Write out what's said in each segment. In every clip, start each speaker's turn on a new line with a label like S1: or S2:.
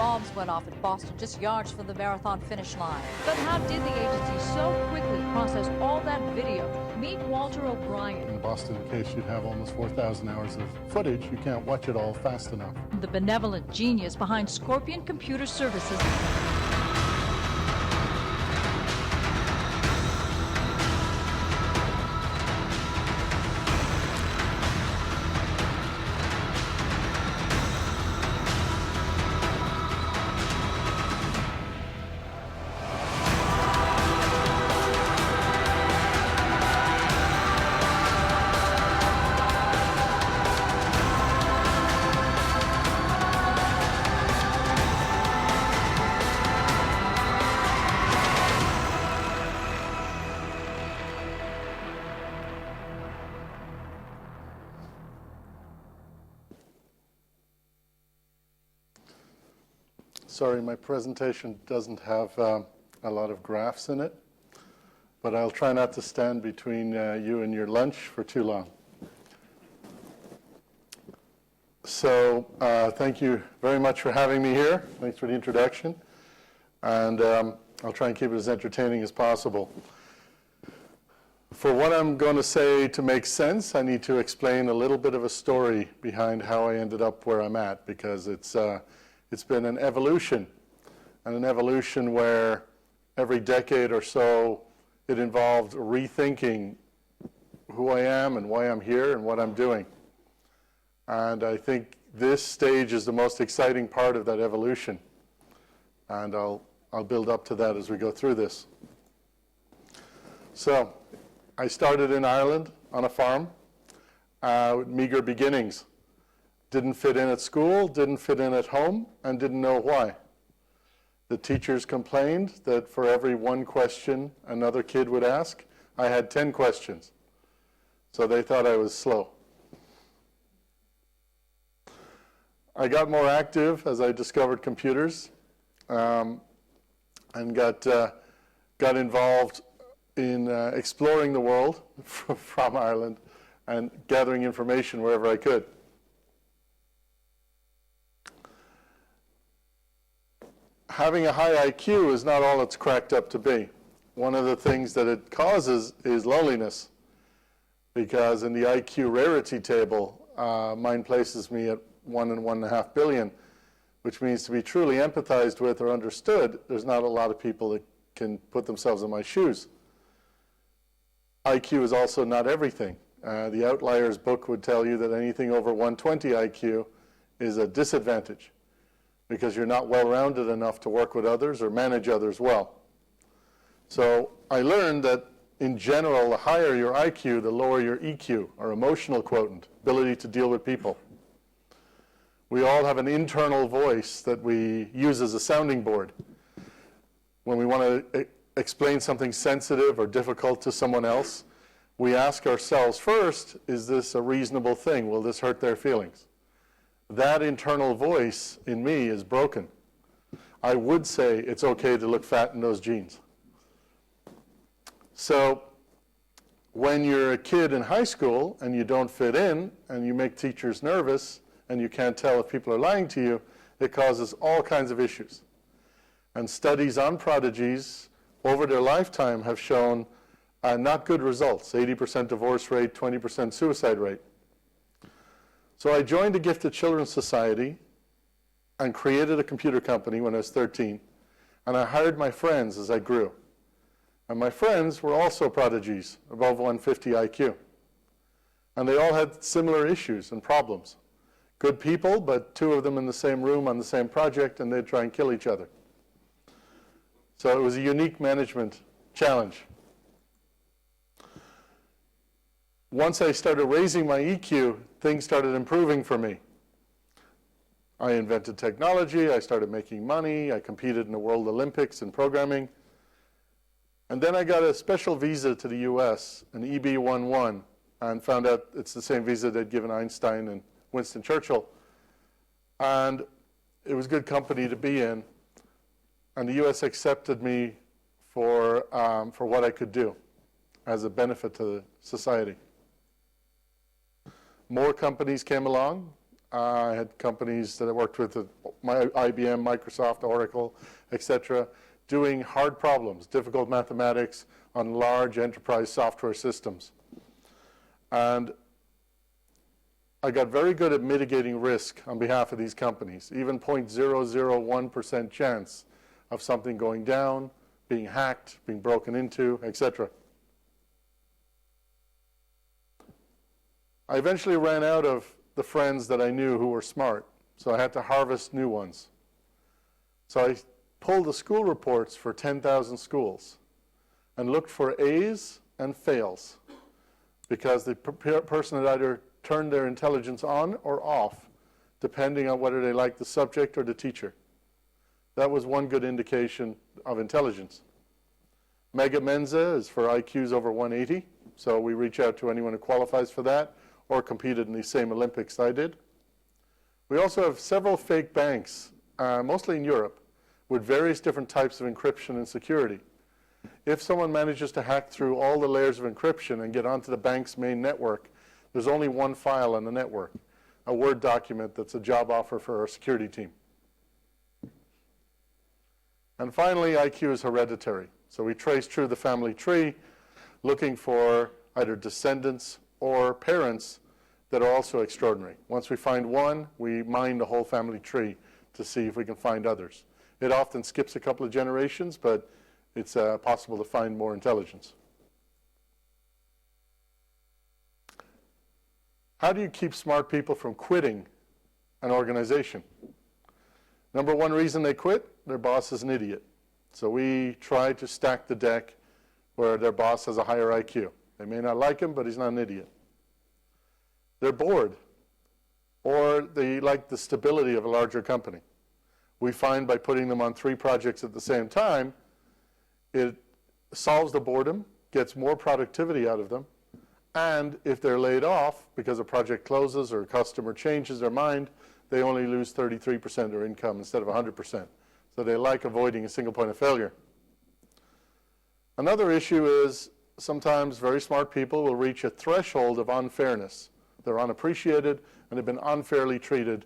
S1: bombs went off in Boston, just yards from the marathon finish line. But how did the agency so quickly process all that video? Meet Walter O'Brien.
S2: In the Boston case, you'd have almost 4,000 hours of footage. You can't watch it all fast enough.
S1: The benevolent genius behind Scorpion Computer Services.
S2: Sorry, my presentation doesn't have a lot of graphs in it, but I'll try not to stand between you and your lunch for too long. So thank you very much for having me here. Thanks for the introduction. And I'll try and keep it as entertaining as possible. For what I'm going to say to make sense, I need to explain a little bit of a story behind how I ended up where I'm at, because it's been an evolution, and an evolution where every decade or so it involved rethinking who I am and why I'm here and what I'm doing. And I think this stage is the most exciting part of that evolution. And I'll build up to that as we go through this. So I started in Ireland on a farm with meager beginnings. Didn't fit in at school, didn't fit in at home, and didn't know why. The teachers complained that for every one question another kid would ask, I had 10 questions. So they thought I was slow. I got more active as I discovered computers, and got involved in exploring the world from Ireland and gathering information wherever I could. Having a high IQ is not all it's cracked up to be. One of the things that it causes is loneliness, because in the IQ rarity table, mine places me at 1 and 1.5 billion, which means to be truly empathized with or understood, there's not a lot of people that can put themselves in my shoes. IQ is also not everything. The Outliers book would tell you that anything over 120 IQ is a disadvantage, because you're not well-rounded enough to work with others or manage others well. So I learned that, in general, the higher your IQ, the lower your EQ, or emotional quotient, ability to deal with people. We all have an internal voice that we use as a sounding board. When we want to explain something sensitive or difficult to someone else, we ask ourselves first, is this a reasonable thing? Will this hurt their feelings? That internal voice in me is broken. I would say it's okay to look fat in those jeans. So when you're a kid in high school and you don't fit in and you make teachers nervous and you can't tell if people are lying to you, it causes all kinds of issues. And studies on prodigies over their lifetime have shown not good results, 80% divorce rate, 20% suicide rate. So I joined the Gifted Children's Society and created a computer company when I was 13, and I hired my friends as I grew. And my friends were also prodigies, above 150 IQ. And they all had similar issues and problems. Good people, but two of them in the same room on the same project, and they'd try and kill each other. So it was a unique management challenge. Once I started raising my EQ, things started improving for me. I invented technology, I started making money, I competed in the World Olympics in programming. And then I got a special visa to the US, an EB-11, and found out it's the same visa they'd given Einstein and Winston Churchill. And it was good company to be in. And the US accepted me for what I could do as a benefit to the society. More companies came along. I had companies that I worked with, IBM, Microsoft, Oracle, etc., doing hard problems, difficult mathematics on large enterprise software systems. And I got very good at mitigating risk on behalf of these companies, even 0.001% chance of something going down, being hacked, being broken into, etc. I eventually ran out of the friends that I knew who were smart, so I had to harvest new ones. So I pulled the school reports for 10,000 schools and looked for A's and fails, because the person had either turned their intelligence on or off, depending on whether they liked the subject or the teacher. That was one good indication of intelligence. Mega Mensa is for IQs over 180, so we reach out to anyone who qualifies for that or competed in the same Olympics I did. We also have several fake banks, mostly in Europe, with various different types of encryption and security. If someone manages to hack through all the layers of encryption and get onto the bank's main network, there's only one file on the network, a Word document that's a job offer for our security team. And finally, IQ is hereditary. So we trace through the family tree, looking for either descendants or parents that are also extraordinary. Once we find one, we mine the whole family tree to see if we can find others. It often skips a couple of generations, but it's possible to find more intelligence. How do you keep smart people from quitting an organization? Number one reason they quit, their boss is an idiot. So we try to stack the deck where their boss has a higher IQ. They may not like him, but he's not an idiot. They're bored, or they like the stability of a larger company. We find by putting them on 3 projects at the same time, it solves the boredom, gets more productivity out of them, and if they're laid off because a project closes or a customer changes their mind, they only lose 33% of their income instead of 100%. So they like avoiding a single point of failure. Another issue is sometimes very smart people will reach a threshold of unfairness. They're unappreciated and have been unfairly treated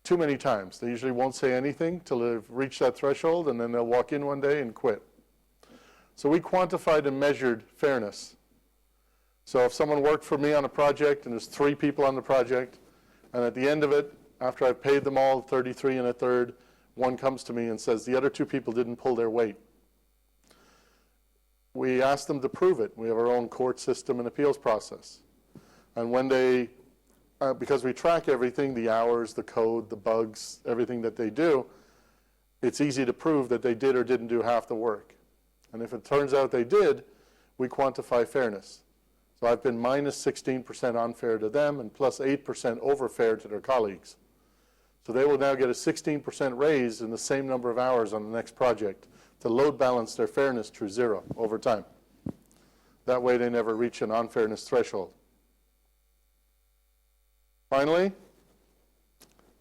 S2: too many times. They usually won't say anything till they've reached that threshold, and then they'll walk in one day and quit. So we quantified and measured fairness. So if someone worked for me on a project and there's 3 people on the project, and at the end of it, after I've paid them all 33 1/3, one comes to me and says the other 2 people didn't pull their weight. We ask them to prove it. We have our own court system and appeals process. And when they, because we track everything, the hours, the code, the bugs, everything that they do, it's easy to prove that they did or didn't do half the work. And if it turns out they did, we quantify fairness. So I've been minus 16% unfair to them and plus 8% overfair to their colleagues. So they will now get a 16% raise in the same number of hours on the next project to load balance their fairness through 0 over time. That way they never reach an unfairness threshold. Finally,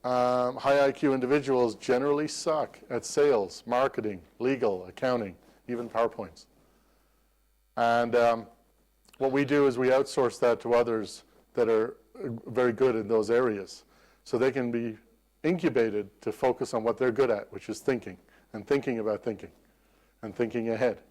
S2: high IQ individuals generally suck at sales, marketing, legal, accounting, even PowerPoints. And what we do is we outsource that to others that are very good in those areas. So they can be incubated to focus on what they're good at, which is thinking, and thinking about thinking, and thinking ahead.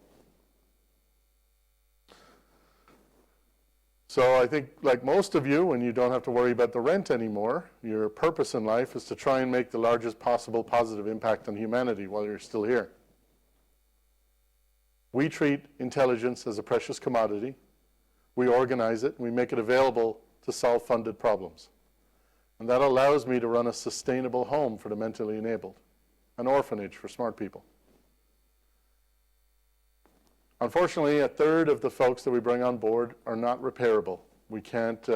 S2: So I think, like most of you, when you don't have to worry about the rent anymore, your purpose in life is to try and make the largest possible positive impact on humanity while you're still here. We treat intelligence as a precious commodity. We organize it, and we make it available to solve funded problems. And that allows me to run a sustainable home for the mentally enabled, an orphanage for smart people. Unfortunately, 1/3 of the folks that we bring on board are not repairable. We can't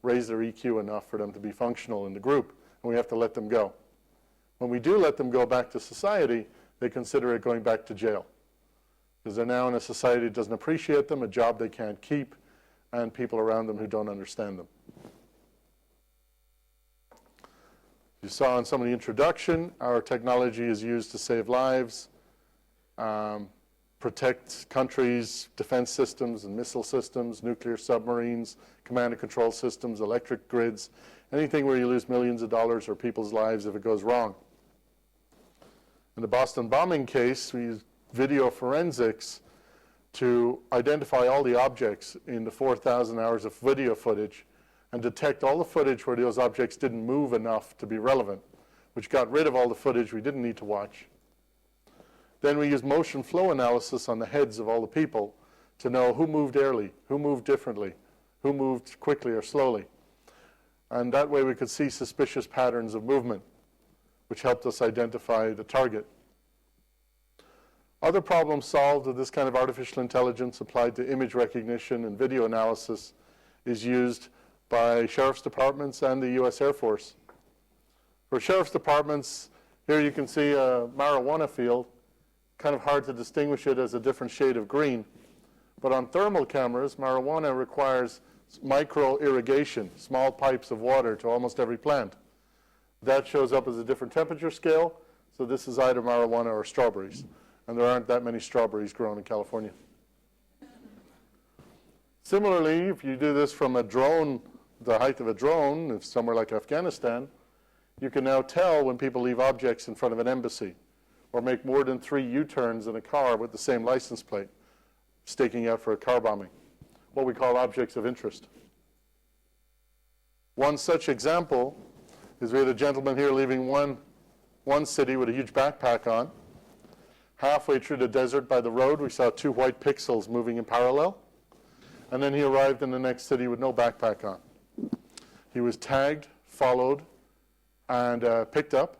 S2: raise their EQ enough for them to be functional in the group, and we have to let them go. When we do let them go back to society, they consider it going back to jail, because they're now in a society that doesn't appreciate them, a job they can't keep, and people around them who don't understand them. You saw in some of the introduction, our technology is used to save lives. protect countries' defense systems and missile systems, nuclear submarines, command and control systems, electric grids, anything where you lose millions of dollars or people's lives if it goes wrong. In the Boston bombing case, we used video forensics to identify all the objects in the 4,000 hours of video footage and detect all the footage where those objects didn't move enough to be relevant, which got rid of all the footage we didn't need to watch. Then we used motion flow analysis on the heads of all the people to know who moved early, who moved differently, who moved quickly or slowly. And that way we could see suspicious patterns of movement, which helped us identify the target. Other problems solved with this kind of artificial intelligence applied to image recognition and video analysis is used by sheriff's departments and the U.S. Air Force. For sheriff's departments, here you can see a marijuana field. Kind of hard to distinguish it as a different shade of green. But on thermal cameras, marijuana requires micro irrigation, small pipes of water to almost every plant. That shows up as a different temperature scale, so this is either marijuana or strawberries. And there aren't that many strawberries grown in California. Similarly, if you do this from a drone, the height of a drone, if somewhere like Afghanistan, you can now tell when people leave objects in front of an embassy or make more than 3 U-turns in a car with the same license plate, staking out for a car bombing, what we call objects of interest. One such example is we had a gentleman here leaving one city with a huge backpack on. Halfway through the desert by the road, we saw 2 white pixels moving in parallel. And then he arrived in the next city with no backpack on. He was tagged, followed, and picked up.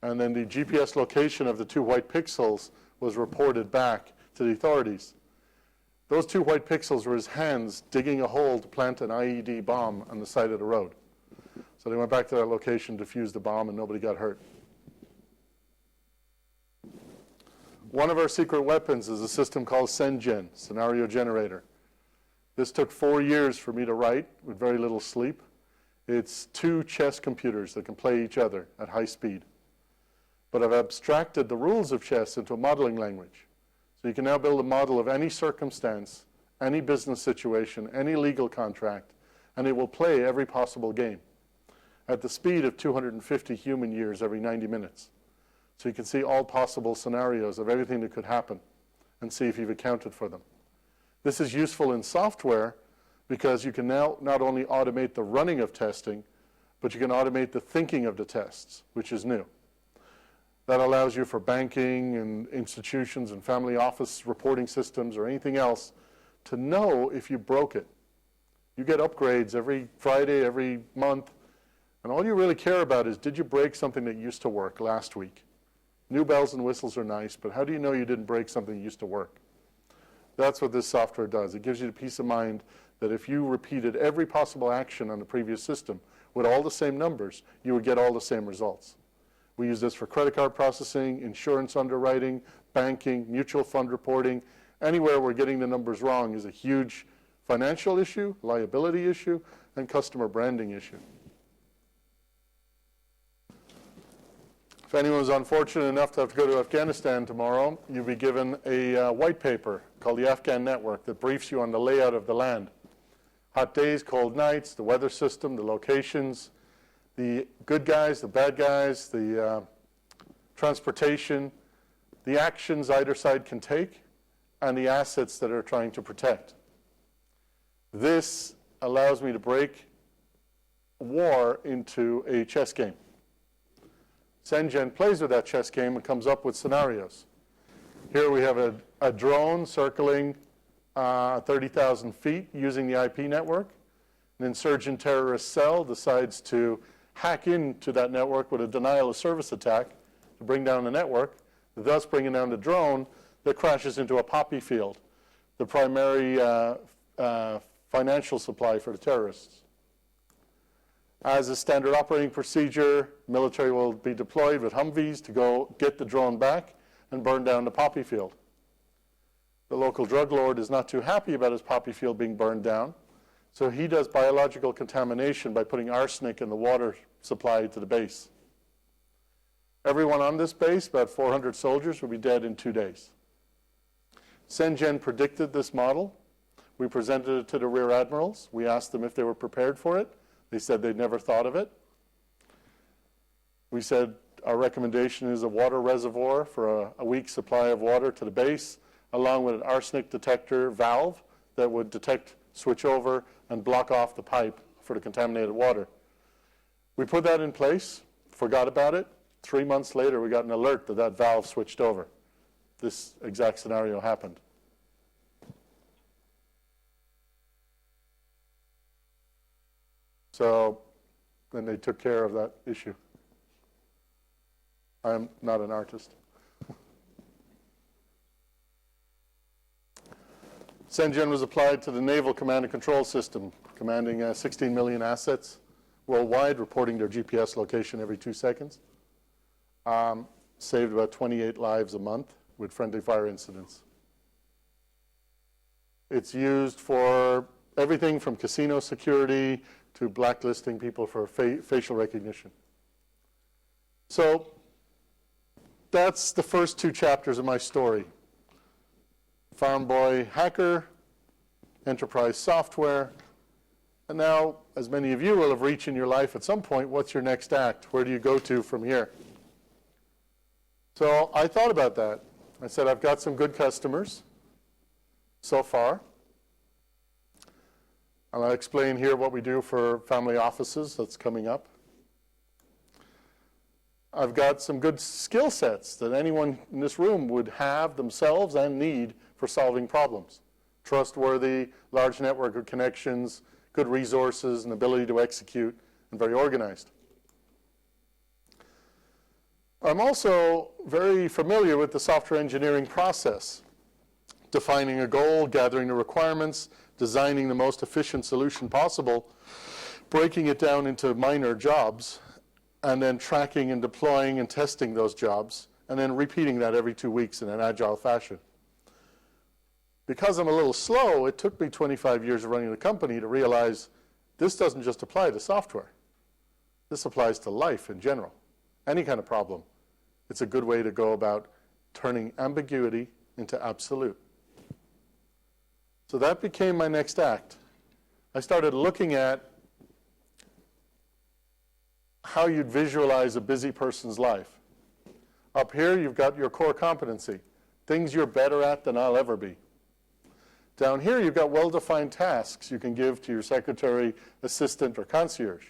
S2: And then the GPS location of the 2 white pixels was reported back to the authorities. Those 2 white pixels were his hands digging a hole to plant an IED bomb on the side of the road. So they went back to that location, defused the bomb, and nobody got hurt. One of our secret weapons is a system called SeenGen, Scenario Generator. This took 4 years for me to write with very little sleep. It's 2 chess computers that can play each other at high speed. But I've abstracted the rules of chess into a modeling language. So you can now build a model of any circumstance, any business situation, any legal contract, and it will play every possible game at the speed of 250 human years every 90 minutes. So you can see all possible scenarios of everything that could happen and see if you've accounted for them. This is useful in software because you can now not only automate the running of testing, but you can automate the thinking of the tests, which is new. That allows you for banking and institutions and family office reporting systems or anything else to know if you broke it. You get upgrades every Friday, every month, and all you really care about is, did you break something that used to work last week? New bells and whistles are nice, but how do you know you didn't break something that used to work? That's what this software does. It gives you the peace of mind that if you repeated every possible action on the previous system with all the same numbers, you would get all the same results. We use this for credit card processing, insurance underwriting, banking, mutual fund reporting. Anywhere we're getting the numbers wrong is a huge financial issue, liability issue, and customer branding issue. If anyone was unfortunate enough to have to go to Afghanistan tomorrow, you'll be given a white paper called the Afghan Network that briefs you on the layout of the land. Hot days, cold nights, the weather system, the locations, the good guys, the bad guys, the transportation, the actions either side can take, and the assets that are trying to protect. This allows me to break war into a chess game. SeenGen plays with that chess game and comes up with scenarios. Here we have a drone circling 30,000 feet using the IP network. An insurgent terrorist cell decides to hack into that network with a denial of service attack to bring down the network, thus bringing down the drone that crashes into a poppy field, the primary financial supply for the terrorists. As a standard operating procedure, military will be deployed with Humvees to go get the drone back and burn down the poppy field. The local drug lord is not too happy about his poppy field being burned down, so he does biological contamination by putting arsenic in the water supply to the base. Everyone on this base, about 400 soldiers, will be dead in 2 days. SeenGen predicted this model. We presented it to the rear admirals. We asked them if they were prepared for it. They said they'd never thought of it. We said our recommendation is a water reservoir for a week's supply of water to the base, along with an arsenic detector valve that would detect, switch over, and block off the pipe for the contaminated water. We put that in place, forgot about it. 3 months later, we got an alert that that valve switched over. This exact scenario happened. So then they took care of that issue. I'm not an artist. SeenGen was applied to the Naval Command and Control System, commanding 16 million assets worldwide, reporting their GPS location every 2 seconds. Saved about 28 lives a month with friendly fire incidents. It's used for everything from casino security to blacklisting people for facial recognition. So that's the first 2 chapters of my story. Farm boy hacker, enterprise software, and now, as many of you will have reached in your life at some point, what's your next act? Where do you go to from here? So I thought about that. I said, I've got some good customers so far. And I'll explain here what we do for family offices that's coming up. I've got some good skill sets that anyone in this room would have themselves and need for solving problems. Trustworthy, large network of connections, good resources, and ability to execute, and very organized. I'm also very familiar with the software engineering process, defining a goal, gathering the requirements, designing the most efficient solution possible, breaking it down into minor jobs, and then tracking and deploying and testing those jobs, and then repeating that every 2 weeks in an agile fashion. Because I'm a little slow, it took me 25 years of running the company to realize this doesn't just apply to software. This applies to life in general. Any kind of problem. It's a good way to go about turning ambiguity into absolute. So that became my next act. I started looking at how you'd visualize a busy person's life. Up here, you've got your core competency, things you're better at than I'll ever be. Down here, you've got well-defined tasks you can give to your secretary, assistant, or concierge.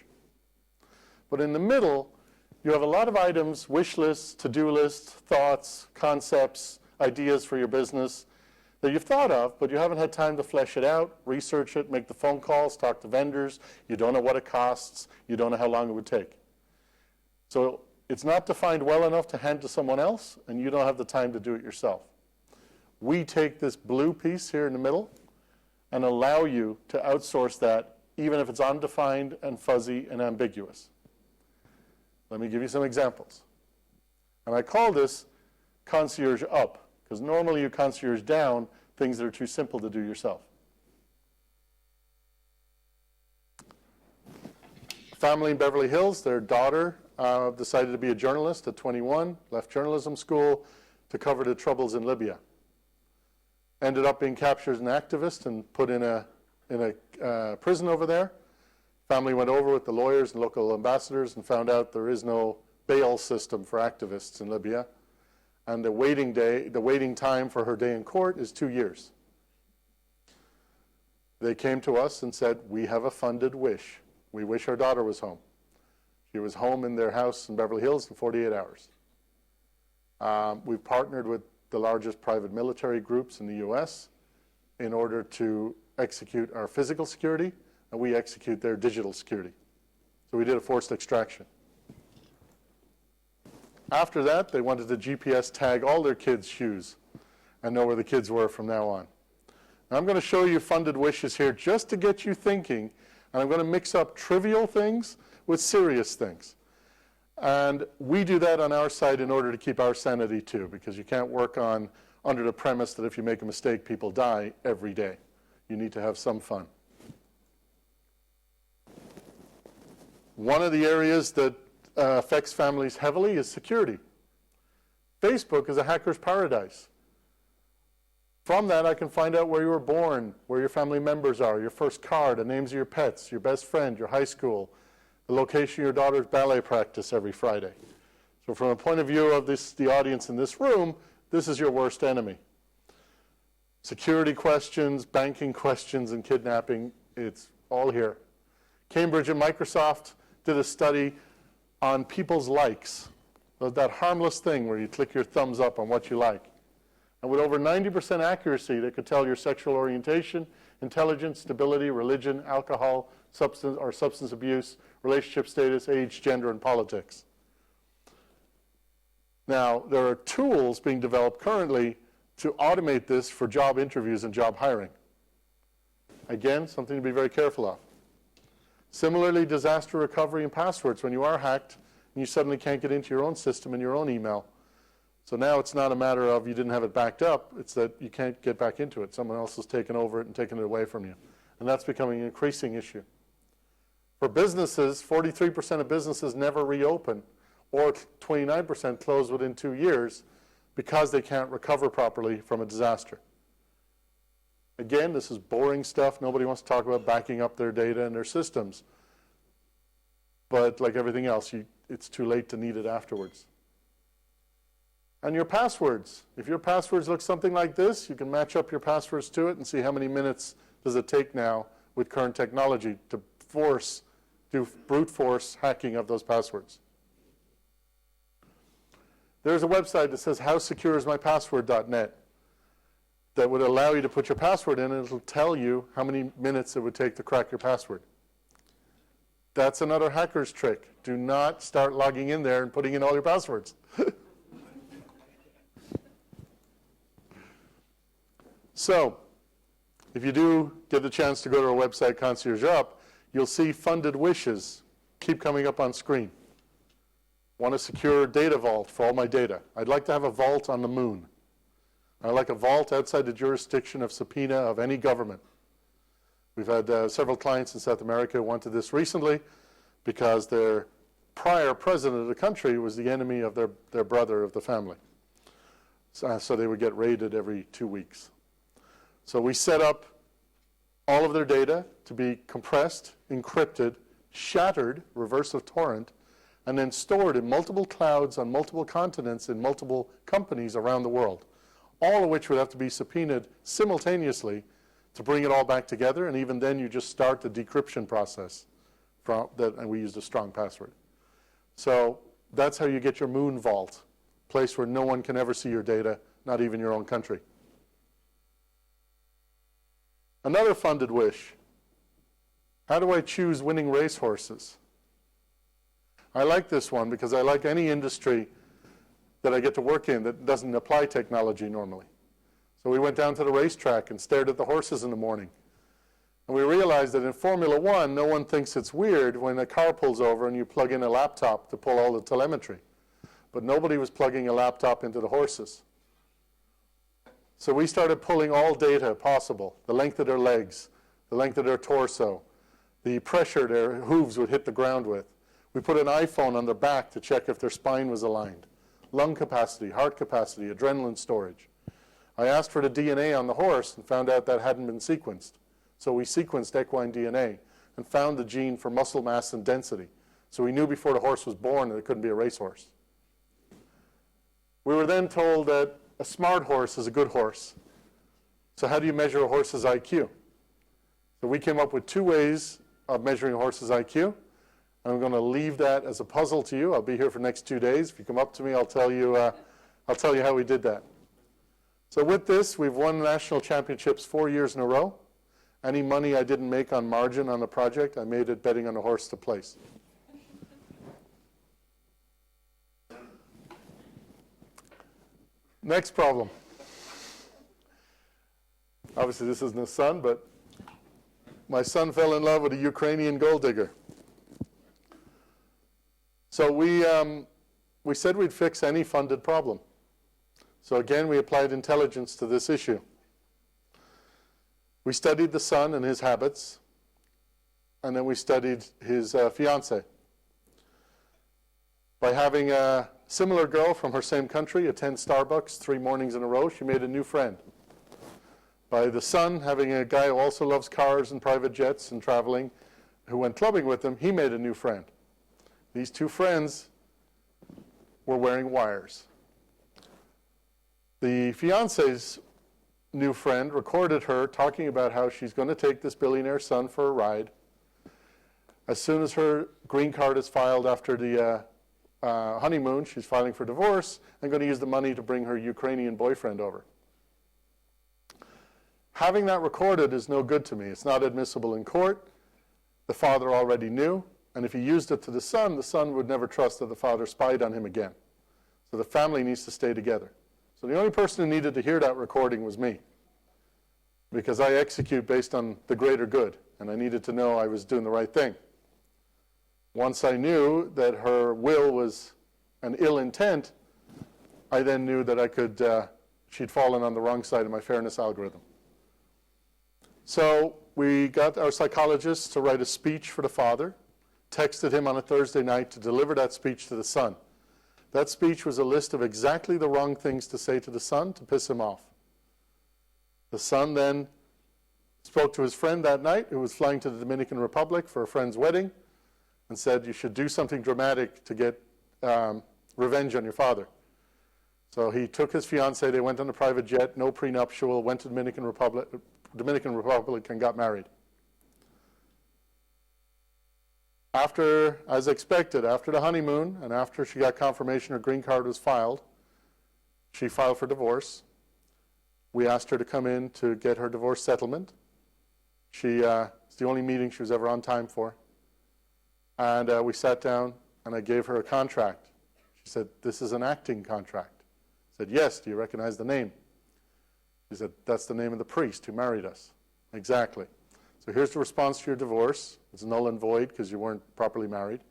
S2: But in the middle, you have a lot of items, wish lists, to-do lists, thoughts, concepts, ideas for your business that you've thought of, but you haven't had time to flesh it out, research it, make the phone calls, talk to vendors. You don't know what it costs. You don't know how long it would take. So it's not defined well enough to hand to someone else, and you don't have the time to do it yourself. We take this blue piece here in the middle and allow you to outsource that, even if it's undefined and fuzzy and ambiguous. Let me give you some examples. And I call this concierge up, because normally you concierge down things that are too simple to do yourself. Family in Beverly Hills, their daughter decided to be a journalist at 21, left journalism school to cover the troubles in Libya. Ended up being captured as an activist and put in a prison over there. Family went over with the lawyers and local ambassadors and found out there is no bail system for activists in Libya. And the waiting time for her day in court is 2 years. They came to us and said, we have a funded wish. We wish our daughter was home. She was home in their house in Beverly Hills in 48 hours. We've partnered with the largest private military groups in the US in order to execute our physical security, and we execute their digital security. So we did a forced extraction. After that, they wanted to GPS tag all their kids' shoes and know where the kids were from now on. Now I'm going to show you funded wishes here just to get you thinking, and I'm going to mix up trivial things with serious things. And we do that on our side in order to keep our sanity too, because you can't work under the premise that if you make a mistake, people die every day. You need to have some fun. One of the areas that affects families heavily is security. Facebook is a hacker's paradise. From that, I can find out where you were born, where your family members are, your first car, the names of your pets, your best friend, your high school, the location of your daughter's ballet practice every Friday. So from a point of view of the audience in this room, this is your worst enemy. Security questions, banking questions, and kidnapping, it's all here. Cambridge and Microsoft did a study on people's likes, that harmless thing where you click your thumbs up on what you like. And with over 90% accuracy, they could tell your sexual orientation, intelligence, stability, religion, alcohol, substance abuse, relationship status, age, gender, and politics. Now, there are tools being developed currently to automate this for job interviews and job hiring. Again, something to be very careful of. Similarly, disaster recovery and passwords. When you are hacked and you suddenly can't get into your own system and your own email. So now it's not a matter of you didn't have it backed up, it's that you can't get back into it. Someone else has taken over it and taken it away from you. And that's becoming an increasing issue. For businesses, 43% of businesses never reopen, or 29% close within 2 years because they can't recover properly from a disaster. Again, this is boring stuff. Nobody wants to talk about backing up their data and their systems. But like everything else, it's too late to need it afterwards. And your passwords. If your passwords look something like this, you can match up your passwords to it and see how many minutes does it take now with current technology to do brute force hacking of those passwords. There's a website that says howsecureismypassword.net that would allow you to put your password in, and it'll tell you how many minutes it would take to crack your password. That's another hacker's trick. Do not start logging in there and putting in all your passwords. So, if you do get the chance to go to our website, Concierge Up, you'll see funded wishes keep coming up on screen. Want a secure data vault for all my data. I'd like to have a vault on the moon. I'd like a vault outside the jurisdiction of subpoena of any government. We've had several clients in South America who wanted this recently because their prior president of the country was the enemy of their brother of the family. So they would get raided every 2 weeks. So we set up all of their data to be compressed, encrypted, shattered, reverse of torrent, and then stored in multiple clouds on multiple continents in multiple companies around the world, all of which would have to be subpoenaed simultaneously to bring it all back together, and even then you just start the decryption process and we used a strong password. So that's how you get your moon vault, a place where no one can ever see your data, not even your own country. Another funded wish. How do I choose winning racehorses? I like this one because I like any industry that I get to work in that doesn't apply technology normally. So we went down to the racetrack and stared at the horses in the morning. And we realized that in Formula One, no one thinks it's weird when a car pulls over and you plug in a laptop to pull all the telemetry. But nobody was plugging a laptop into the horses. So we started pulling all data possible, the length of their legs, the length of their torso, the pressure their hooves would hit the ground with. We put an iPhone on their back to check if their spine was aligned, lung capacity, heart capacity, adrenaline storage. I asked for the DNA on the horse and found out that hadn't been sequenced. So we sequenced equine DNA and found the gene for muscle mass and density. So we knew before the horse was born that it couldn't be a racehorse. We were then told that a smart horse is a good horse. So how do you measure a horse's IQ? So we came up with 2 ways of measuring a horse's IQ. I'm going to leave that as a puzzle to you. I'll be here for the next 2 days. If you come up to me, I'll tell you how we did that. So with this, we've won national championships 4 years in a row. Any money I didn't make on margin on the project, I made it betting on a horse to place. Next problem. Obviously, this isn't a son, but my son fell in love with a Ukrainian gold digger. So we said we'd fix any funded problem. So again, we applied intelligence to this issue. We studied the son and his habits, and then we studied his fiancée. By having a similar girl from her same country attend Starbucks 3 mornings in a row, she made a new friend. by the son having a guy who also loves cars and private jets and traveling, who went clubbing with him. He made a new friend. These two friends were wearing wires. The fiance's new friend recorded her talking about how she's going to take this billionaire son for a ride. As soon as her green card is filed after the honeymoon, she's filing for divorce and going to use the money to bring her Ukrainian boyfriend over. Having that recorded is no good to me. It's not admissible in court. The father already knew, and if he used it to the son would never trust that the father spied on him again. So the family needs to stay together. So the only person who needed to hear that recording was me, because I execute based on the greater good, and I needed to know I was doing the right thing. Once I knew that her will was an ill intent, I then knew that I could, she'd fallen on the wrong side of my fairness algorithm. So we got our psychologist to write a speech for the father, texted him on a Thursday night to deliver that speech to the son. That speech was a list of exactly the wrong things to say to the son to piss him off. The son then spoke to his friend that night, who was flying to the Dominican Republic for a friend's wedding, and said, you should do something dramatic to get revenge on your father. So he took his fiancée, they went on a private jet, no prenuptial, went to Dominican Republic and got married. After, as expected, after the honeymoon and after she got confirmation her green card was filed, she filed for divorce. We asked her to come in to get her divorce settlement. It's the only meeting she was ever on time for. And we sat down and I gave her a contract. She said, this is an acting contract. I said, yes, do you recognize the name? She said, that's the name of the priest who married us. Exactly. So here's the response to your divorce. It's null and void because you weren't properly married.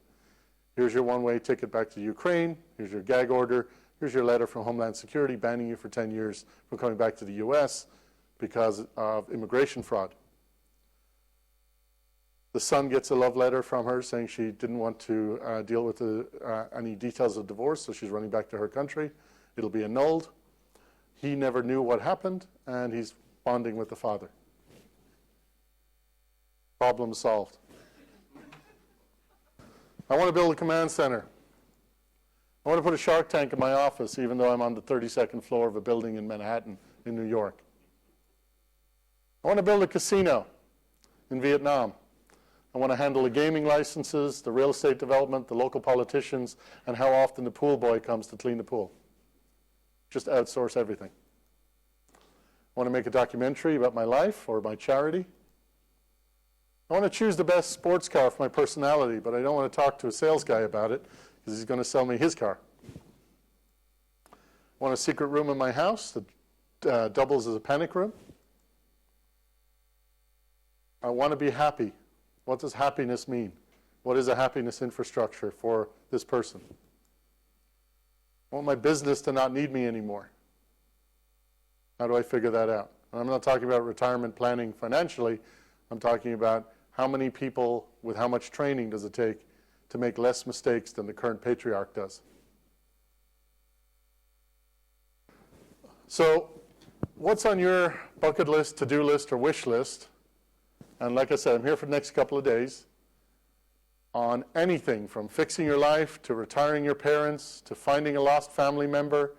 S2: Here's your one-way ticket back to Ukraine. Here's your gag order. Here's your letter from Homeland Security banning you for 10 years from coming back to the US because of immigration fraud. The son gets a love letter from her saying she didn't want to deal with any details of divorce, so she's running back to her country. It'll be annulled. He never knew what happened, and he's bonding with the father. Problem solved. I want to build a command center. I want to put a Shark Tank in my office, even though I'm on the 32nd floor of a building in Manhattan, in New York. I want to build a casino in Vietnam. I want to handle the gaming licenses, the real estate development, the local politicians, and how often the pool boy comes to clean the pool. Just outsource everything. I want to make a documentary about my life or my charity. I want to choose the best sports car for my personality, but I don't want to talk to a sales guy about it because he's going to sell me his car. I want a secret room in my house that doubles as a panic room. I want to be happy. What does happiness mean? What is a happiness infrastructure for this person? I want my business to not need me anymore. How do I figure that out? And I'm not talking about retirement planning financially. I'm talking about how many people with how much training does it take to make less mistakes than the current patriarch does. So what's on your bucket list, to-do list, or wish list? And like I said, I'm here for the next couple of days on anything from fixing your life to retiring your parents to finding a lost family member.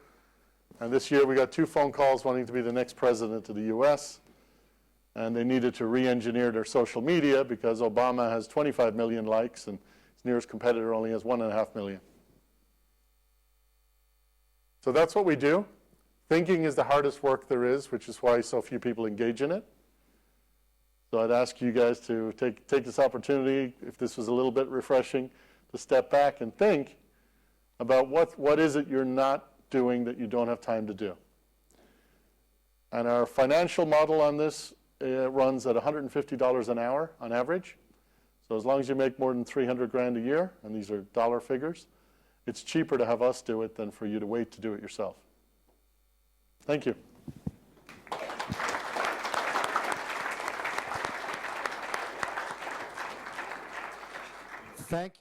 S2: And this year we got 2 phone calls wanting to be the next president of the US. And they needed to re-engineer their social media because Obama has 25 million likes and his nearest competitor only has 1.5 million. So that's what we do. Thinking is the hardest work there is, which is why so few people engage in it. So I'd ask you guys to take this opportunity, if this was a little bit refreshing, to step back and think about what is it you're not doing that you don't have time to do. And our financial model on this runs at $150 an hour on average. So as long as you make more than 300 grand a year, and these are dollar figures, it's cheaper to have us do it than for you to wait to do it yourself. Thank you.
S3: Thank you.